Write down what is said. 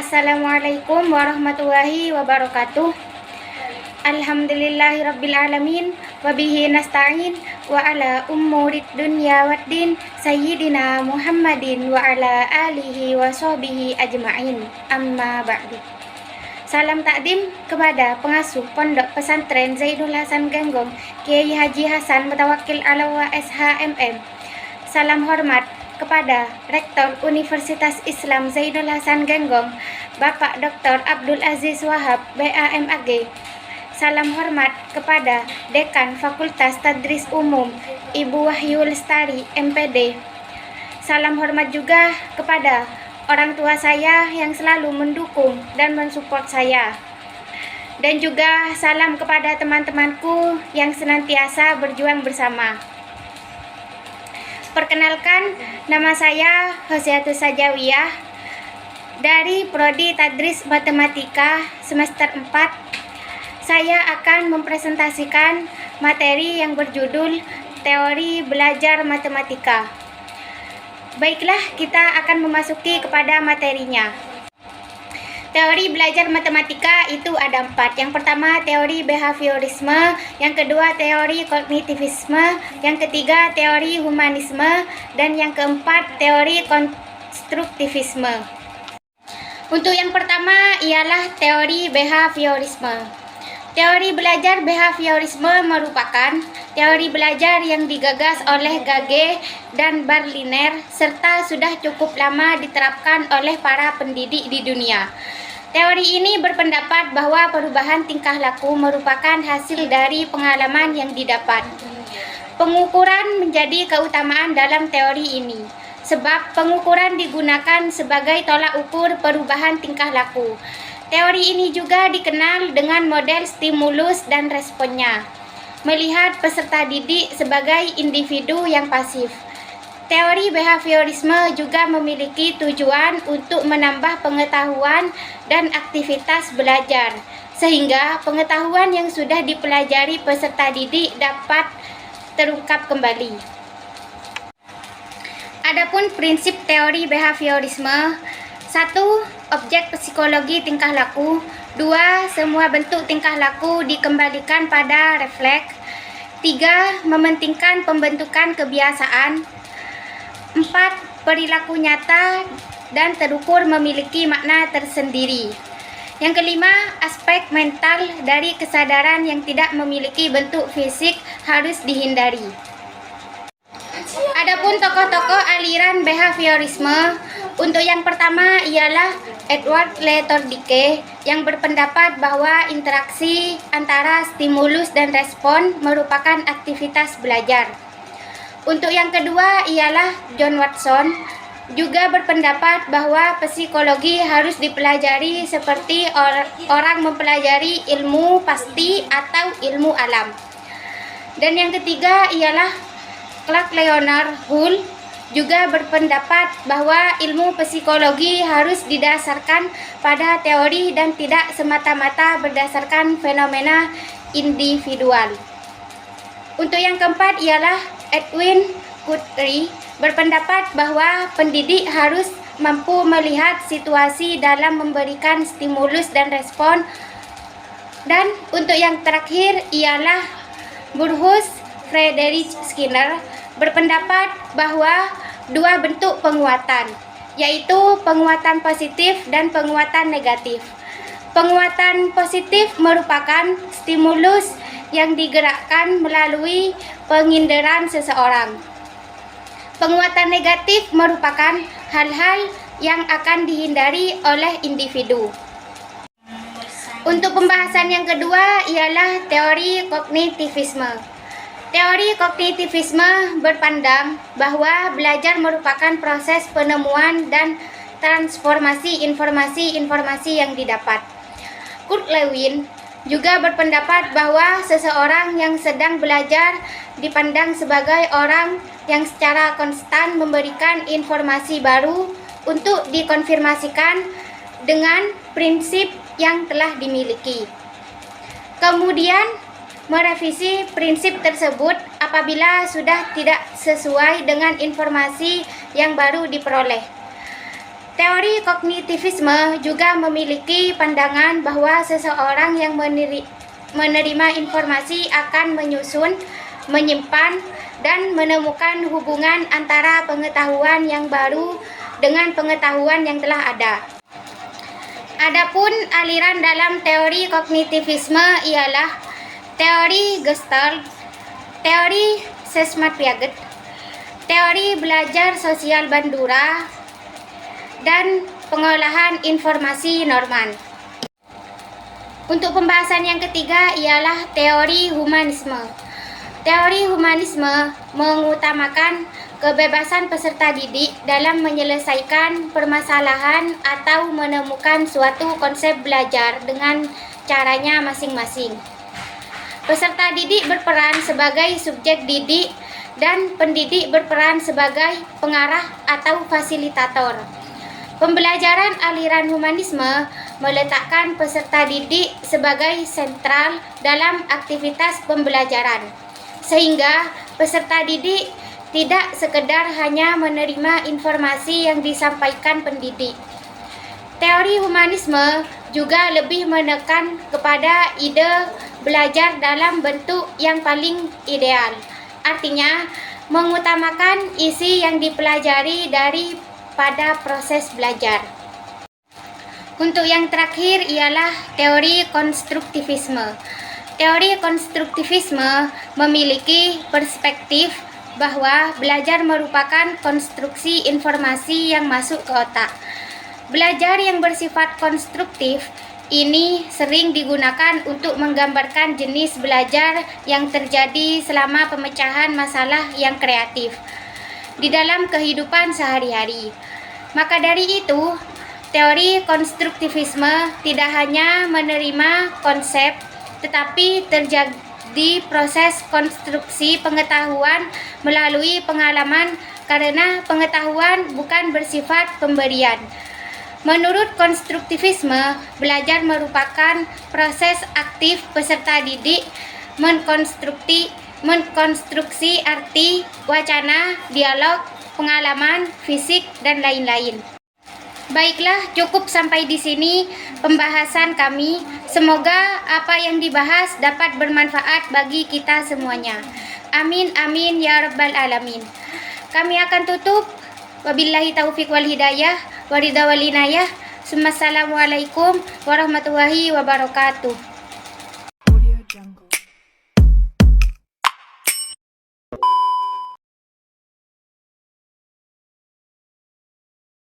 Assalamualaikum warahmatullahi wabarakatuh. Alhamdulillahirrabbilalamin. Wabihi nasta'in. Wa ala umurid dunya waddin. Sayyidina Muhammadin wa ala alihi wa sahbihi ajma'in. Amma ba'du. Salam takdim kepada pengasuh Pondok Pesantren Zaidul Hasan Genggong, Kiai Haji Hasan Mutawakkil Alawa SHMM. Salam hormat kepada Rektor Universitas Islam Zaidul Hasan Genggong, Bapak Dr. Abdul Aziz Wahab, BAMAG. Salam hormat kepada Dekan Fakultas Tadris Umum, Ibu Wahyu Lestari, MPD. Salam hormat juga kepada orang tua saya yang selalu mendukung dan mensupport saya. Dan juga salam kepada teman-temanku yang senantiasa berjuang bersama. Perkenalkan, nama saya Hosiatus Sajawiyah dari Prodi Tadris Matematika semester 4. Saya akan mempresentasikan materi yang berjudul Teori Belajar Matematika. Baiklah, kita akan memasuki kepada materinya. Teori belajar matematika itu ada 4. Yang pertama teori behaviorisme, yang kedua teori kognitivisme, yang ketiga teori humanisme, dan yang keempat teori konstruktivisme. Untuk yang pertama ialah teori behaviorisme. Teori belajar behaviorisme merupakan teori belajar yang digagas oleh Gage dan Berliner serta sudah cukup lama diterapkan oleh para pendidik di dunia. Teori ini berpendapat bahwa perubahan tingkah laku merupakan hasil dari pengalaman yang didapat. Pengukuran menjadi keutamaan dalam teori ini, sebab pengukuran digunakan sebagai tolak ukur perubahan tingkah laku. Teori ini juga dikenal dengan model stimulus dan responnya, melihat peserta didik sebagai individu yang pasif. Teori behaviorisme juga memiliki tujuan untuk menambah pengetahuan dan aktivitas belajar, sehingga pengetahuan yang sudah dipelajari peserta didik dapat terungkap kembali. Adapun prinsip teori behaviorisme: 1. Objek psikologi tingkah laku. 2. Semua bentuk tingkah laku dikembalikan pada refleks. 3. Mementingkan pembentukan kebiasaan. 4. Perilaku nyata dan terukur memiliki makna tersendiri. Yang kelima, aspek mental dari kesadaran yang tidak memiliki bentuk fisik harus dihindari. Adapun tokoh-tokoh aliran behaviorisme, untuk yang pertama ialah Edward Le Thorndike yang berpendapat bahwa interaksi antara stimulus dan respon merupakan aktivitas belajar. Untuk yang kedua ialah John Watson, juga berpendapat bahwa psikologi harus dipelajari seperti orang mempelajari ilmu pasti atau ilmu alam. Dan yang ketiga ialah Clark Leonard Hull, juga berpendapat bahwa ilmu psikologi harus didasarkan pada teori dan tidak semata-mata berdasarkan fenomena individual. Untuk yang keempat ialah Edwin Guthrie, berpendapat bahwa pendidik harus mampu melihat situasi dalam memberikan stimulus dan respon. Dan untuk yang terakhir ialah Burrhus Frederick Skinner, berpendapat bahwa dua bentuk penguatan, yaitu penguatan positif dan penguatan negatif. Penguatan positif merupakan stimulus yang digerakkan melalui penginderan seseorang. Penguatan negatif merupakan hal-hal yang akan dihindari oleh individu. Untuk pembahasan yang kedua ialah teori kognitivisme. Teori kognitivisme berpandang bahwa belajar merupakan proses penemuan dan transformasi informasi-informasi yang didapat. Kurt Lewin juga berpendapat bahwa seseorang yang sedang belajar dipandang sebagai orang yang secara konstan memberikan informasi baru untuk dikonfirmasikan dengan prinsip yang telah dimiliki. Kemudian merevisi prinsip tersebut apabila sudah tidak sesuai dengan informasi yang baru diperoleh. Teori kognitivisme juga memiliki pandangan bahwa seseorang yang menerima informasi akan menyusun, menyimpan, dan menemukan hubungan antara pengetahuan yang baru dengan pengetahuan yang telah ada. Adapun aliran dalam teori kognitivisme ialah teori Gestalt, teori Sesmat-Piaget, teori belajar sosial Bandura, dan pengolahan informasi Norman. Untuk pembahasan yang ketiga ialah teori humanisme. Teori humanisme mengutamakan kebebasan peserta didik dalam menyelesaikan permasalahan atau menemukan suatu konsep belajar dengan caranya masing-masing. Peserta didik berperan sebagai subjek didik dan pendidik berperan sebagai pengarah atau fasilitator. Pembelajaran aliran humanisme meletakkan peserta didik sebagai sentral dalam aktivitas pembelajaran, sehingga peserta didik tidak sekedar hanya menerima informasi yang disampaikan pendidik. Teori humanisme juga lebih menekan kepada ide belajar dalam bentuk yang paling ideal, artinya mengutamakan isi yang dipelajari pada proses belajar. Untuk yang terakhir ialah teori konstruktivisme. Teori konstruktivisme memiliki perspektif bahwa belajar merupakan konstruksi informasi yang masuk ke otak. Belajar yang bersifat konstruktif ini sering digunakan untuk menggambarkan jenis belajar yang terjadi selama pemecahan masalah yang kreatif di dalam kehidupan sehari-hari. Maka dari itu, teori konstruktivisme tidak hanya menerima konsep, tetapi terjadi proses konstruksi pengetahuan melalui pengalaman karena pengetahuan bukan bersifat pemberian. Menurut konstruktivisme, belajar merupakan proses aktif peserta didik mengkonstruksi arti, wacana, dialog, pengalaman, fisik, dan lain-lain. Baiklah, cukup sampai di sini pembahasan kami. Semoga apa yang dibahas dapat bermanfaat bagi kita semuanya. Amin, amin, ya rabbal alamin. Kami akan tutup. Wabillahi taufiq wal hidayah, waridha wal inayah. Assalamualaikum warahmatullahi wabarakatuh.